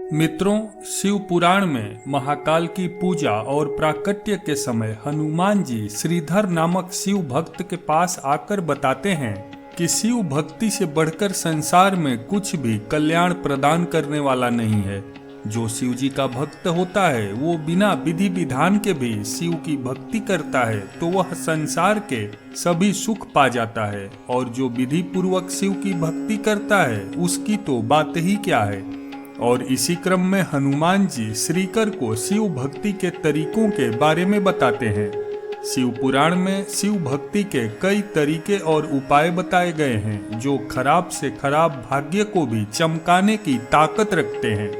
मित्रों, शिव पुराण में महाकाल की पूजा और प्राकट्य के समय हनुमान जी श्रीधर नामक शिव भक्त के पास आकर बताते हैं कि शिव भक्ति से बढ़कर संसार में कुछ भी कल्याण प्रदान करने वाला नहीं है। जो शिव जी का भक्त होता है वो बिना विधि विधान के भी शिव की भक्ति करता है तो वह संसार के सभी सुख पा जाता है, और जो विधि पूर्वक शिव की भक्ति करता है उसकी तो बात ही क्या है। और इसी क्रम में हनुमान जी श्रीकर को शिव भक्ति के तरीकों के बारे में बताते हैं। शिव पुराण में शिव भक्ति के कई तरीके और उपाय बताए गए हैं जो खराब से खराब भाग्य को भी चमकाने की ताकत रखते हैं।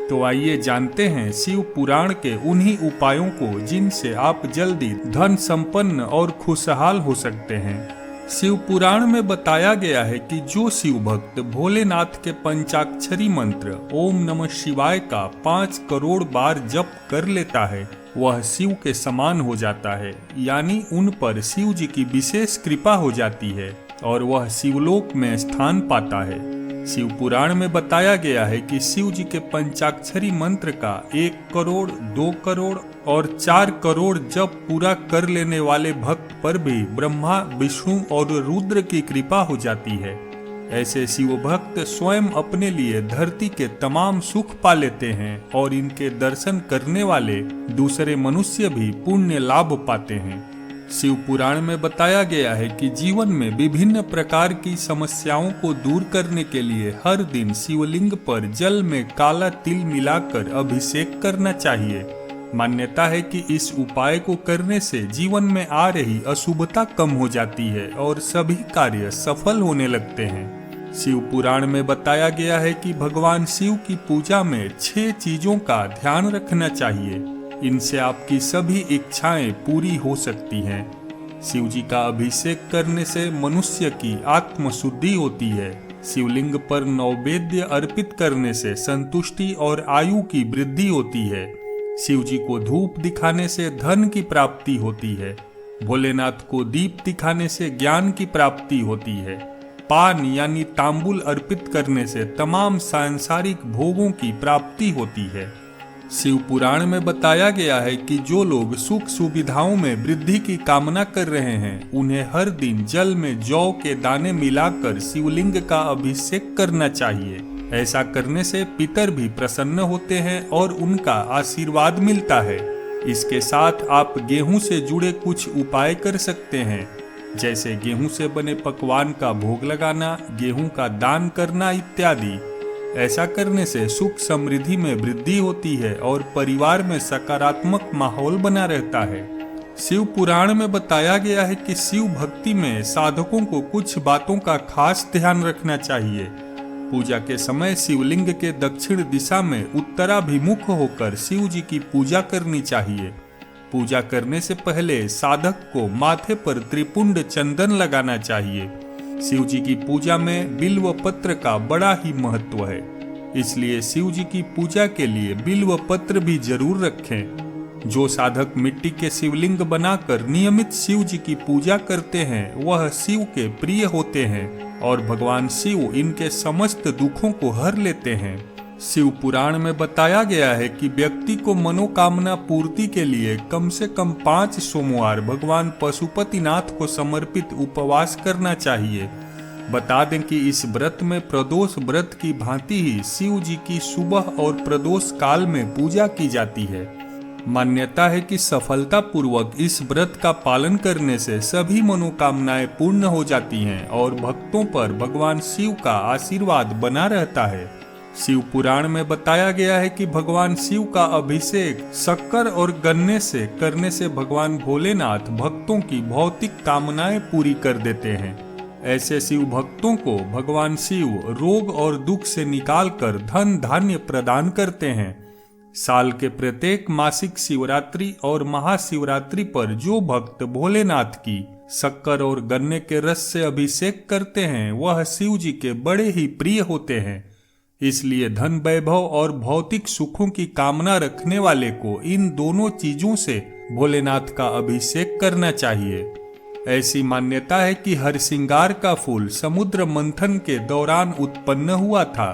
तो आइए जानते हैं शिव पुराण के उन्हीं उपायों को जिनसे आप जल्दी धन संपन्न और खुशहाल हो सकते हैं। शिव पुराण में बताया गया है कि जो शिव भक्त भोलेनाथ के पंचाक्षरी मंत्र ओम नमः शिवाय का 5 करोड़ बार जप कर लेता है वह शिव के समान हो जाता है, यानी उन पर शिव जी की विशेष कृपा हो जाती है और वह शिवलोक में स्थान पाता है। शिव पुराण में बताया गया है कि शिव जी के पंचाक्षरी मंत्र का 1 करोड़, 2 करोड़ और 4 करोड़ जप पूरा कर लेने वाले भक्त पर भी ब्रह्मा, विष्णु और रुद्र की कृपा हो जाती है। ऐसे शिव भक्त स्वयं अपने लिए धरती के तमाम सुख पा लेते हैं और इनके दर्शन करने वाले दूसरे मनुष्य भी पुण्य लाभ पाते हैं। शिव पुराण में बताया गया है कि जीवन में विभिन्न प्रकार की समस्याओं को दूर करने के लिए हर दिन शिवलिंग पर जल में काला तिल मिलाकर अभिषेक करना चाहिए। मान्यता है कि इस उपाय को करने से जीवन में आ रही अशुभता कम हो जाती है और सभी कार्य सफल होने लगते हैं। शिव पुराण में बताया गया है कि भगवान शिव की पूजा में 6 चीजों का ध्यान रखना चाहिए। इनसे आपकी सभी इच्छाएं पूरी हो सकती हैं। शिव जी का अभिषेक करने से मनुष्य की आत्म शुद्धि होती है। शिवलिंग पर नैवेद्य अर्पित करने से संतुष्टि और आयु की वृद्धि होती है। शिव जी को धूप दिखाने से धन की प्राप्ति होती है। भोलेनाथ को दीप दिखाने से ज्ञान की प्राप्ति होती है। पान यानी तांबुल अर्पित करने से तमाम सांसारिक भोगों की प्राप्ति होती है। शिव पुराण में बताया गया है कि जो लोग सुख सुविधाओं में वृद्धि की कामना कर रहे हैं उन्हें हर दिन जल में जौ के दाने मिलाकर शिवलिंग का अभिषेक करना चाहिए। ऐसा करने से पितर भी प्रसन्न होते हैं और उनका आशीर्वाद मिलता है। इसके साथ आप गेहूं से जुड़े कुछ उपाय कर सकते हैं, जैसे गेहूं से बने पकवान का भोग लगाना, गेहूं का दान करना इत्यादि। ऐसा करने से सुख समृद्धि में वृद्धि होती है और परिवार में सकारात्मक माहौल बना रहता है। शिव पुराण में बताया गया है कि शिव भक्ति में साधकों को कुछ बातों का खास ध्यान रखना चाहिए। पूजा के समय शिवलिंग के दक्षिण दिशा में उत्तराभिमुख होकर शिव जी की पूजा करनी चाहिए। पूजा करने से पहले साधक को माथे पर त्रिपुंड चंदन लगाना चाहिए। शिव जी की पूजा में बिल्व पत्र का बड़ा ही महत्व है, इसलिए शिव जी की पूजा के लिए बिल्व पत्र भी जरूर रखें। जो साधक मिट्टी के शिवलिंग बनाकर नियमित शिव जी की पूजा करते हैं वह शिव के प्रिय होते हैं और भगवान शिव इनके समस्त दुखों को हर लेते हैं। शिव पुराण में बताया गया है कि व्यक्ति को मनोकामना पूर्ति के लिए कम से कम 5 सोमवार भगवान पशुपतिनाथ को समर्पित उपवास करना चाहिए। बता दें कि इस व्रत में प्रदोष व्रत की भांति ही शिव जी की सुबह और प्रदोष काल में पूजा की जाती है। मान्यता है कि सफलता पूर्वक इस व्रत का पालन करने से सभी मनोकामनाएं पूर्ण हो जाती हैं और भक्तों पर भगवान शिव का आशीर्वाद बना रहता है। शिव पुराण में बताया गया है कि भगवान शिव का अभिषेक शक्कर और गन्ने से करने से भगवान भोलेनाथ भक्तों की भौतिक कामनाएं पूरी कर देते हैं। ऐसे शिव भक्तों को भगवान शिव रोग और दुख से निकालकर धन धान्य प्रदान करते हैं। साल के प्रत्येक मासिक शिवरात्रि और महाशिवरात्रि पर जो भक्त भोलेनाथ की शक्कर और गन्ने के रस से अभिषेक करते हैं वह शिव जी के बड़े ही प्रिय होते हैं। इसलिए धन वैभव और भौतिक सुखों की कामना रखने वाले को इन दोनों चीजों से भोलेनाथ का अभिषेक करना चाहिए। ऐसी मान्यता है कि हरसिंगार का फूल समुद्र मंथन के दौरान उत्पन्न हुआ था।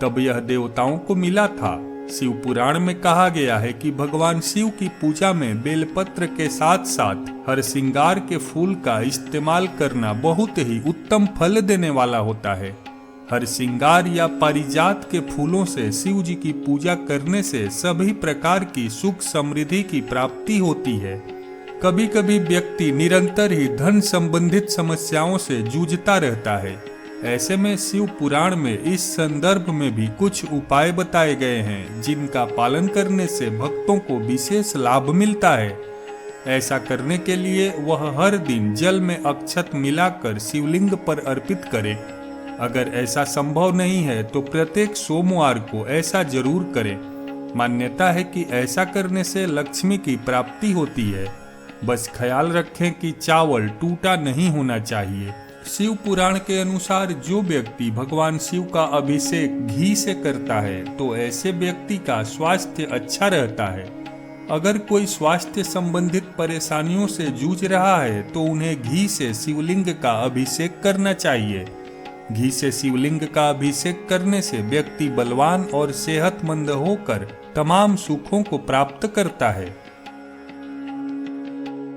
तब यह देवताओं को मिला था। शिव पुराण में कहा गया है कि भगवान शिव की पूजा में बेलपत्र के साथ साथ हरसिंगार के फूल का इस्तेमाल करना बहुत ही उत्तम फल देने वाला होता है। हरसिंगार या पारिजात के फूलों से शिव जी की पूजा करने से सभी प्रकार की सुख समृद्धि की प्राप्ति होती है। कभी कभी व्यक्ति निरंतर ही धन संबंधित समस्याओं से जूझता रहता है। ऐसे में शिव पुराण में इस संदर्भ में भी कुछ उपाय बताए गए हैं जिनका पालन करने से भक्तों को विशेष लाभ मिलता है। ऐसा करने के लिए वह हर दिन जल में अक्षत मिलाकर शिवलिंग पर अर्पित करे। अगर ऐसा संभव नहीं है तो प्रत्येक सोमवार को ऐसा जरूर करें। मान्यता है कि ऐसा करने से लक्ष्मी की प्राप्ति होती है। बस ख्याल रखें कि चावल टूटा नहीं होना चाहिए। शिव पुराण के अनुसार जो व्यक्ति भगवान शिव का अभिषेक घी से करता है तो ऐसे व्यक्ति का स्वास्थ्य अच्छा रहता है। अगर कोई स्वास्थ्य संबंधित परेशानियों से जूझ रहा है तो उन्हें घी से शिवलिंग का अभिषेक करना चाहिए। घी से शिवलिंग का अभिषेक करने से व्यक्ति बलवान और सेहतमंद होकर तमाम सुखों को प्राप्त करता है।